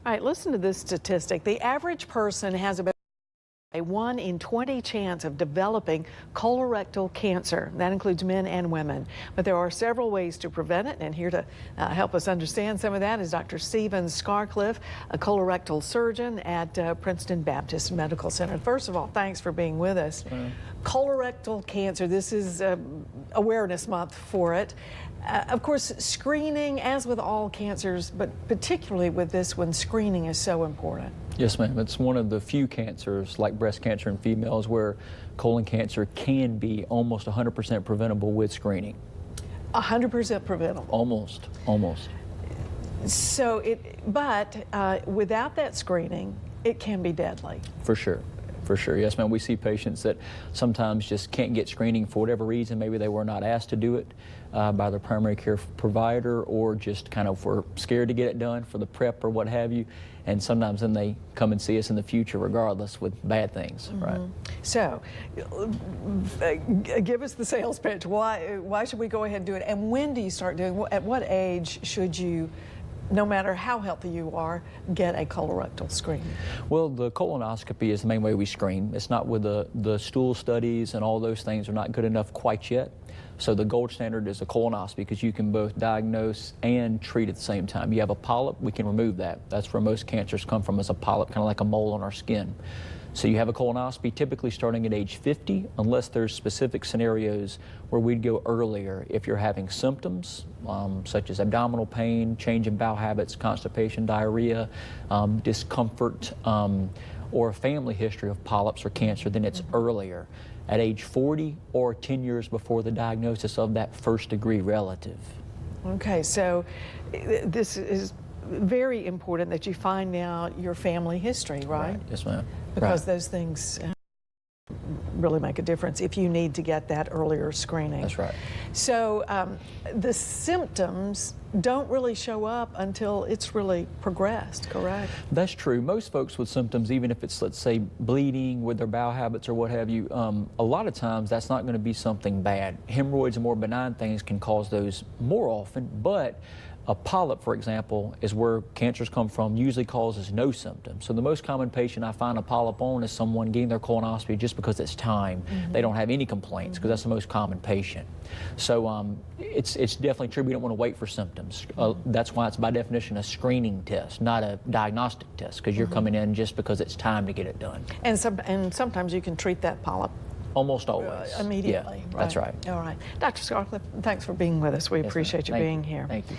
All right, listen to this statistic. The average person has about a 1 in 20 chance of developing colorectal cancer. That includes men and women. But there are several ways to prevent it, and here to help us understand some of that is Dr. Scarcliff, a colorectal surgeon at Princeton Baptist Medical Center. First of all, thanks for being with us. Colorectal cancer, this is Awareness Month for it. Of course, screening, as with all cancers, but particularly with this one, screening is so important. Yes, ma'am. It's one of the few cancers, like breast cancer in females, where colon cancer can be almost 100% preventable with screening. 100% preventable? Almost. So, but without that screening, it can be deadly. For sure. For sure. Yes, ma'am. We see patients that sometimes just can't get screening for whatever reason. Maybe they were not asked to do it by their primary care provider, or just kind of were scared to get it done for the prep or what have you. And sometimes then they come and see us in the future regardless with bad things, right? So, give us the sales pitch. Why should we go ahead and do it? And when do you start doing it? At what age should you, no matter how healthy you are, get a colorectal screen? Well, the colonoscopy is the main way we screen. It's not with the stool studies, and all those things are not good enough quite yet. So the gold standard is a colonoscopy, because you can both diagnose and treat at the same time. You have a polyp, we can remove that. That's where most cancers come from, as a polyp, kind of like a mole on our skin. So you have a colonoscopy typically starting at age 50, unless there's specific scenarios where we'd go earlier if you're having symptoms such as abdominal pain, change in bowel habits, constipation, diarrhea, discomfort, or a family history of polyps or cancer. Then it's earlier, at age 40 or 10 years before the diagnosis of that first-degree relative. Okay, so this is very important that you find out your family history, right? Yes, ma'am. Because those things really make a difference if you need to get that earlier screening. That's right. So the symptoms don't really show up until it's really progressed, correct? That's true. Most folks with symptoms, even if it's, let's say, bleeding with their bowel habits or what have you, a lot of times that's not going to be something bad. Hemorrhoids and more benign things can cause those more often, but a polyp, for example, is where cancers come from, usually causes no symptoms. So the most common patient I find a polyp on is someone getting their colonoscopy just because it's time. They don't have any complaints, because that's the most common patient. So it's definitely true. We don't want to wait for symptoms. That's why it's by definition a screening test, not a diagnostic test, because you're coming in just because it's time to get it done. And sometimes you can treat that polyp almost always. Immediately. Yeah, right? That's right. All right. Dr. Scarcliff, thanks for being with us. We appreciate you being here. Thank you.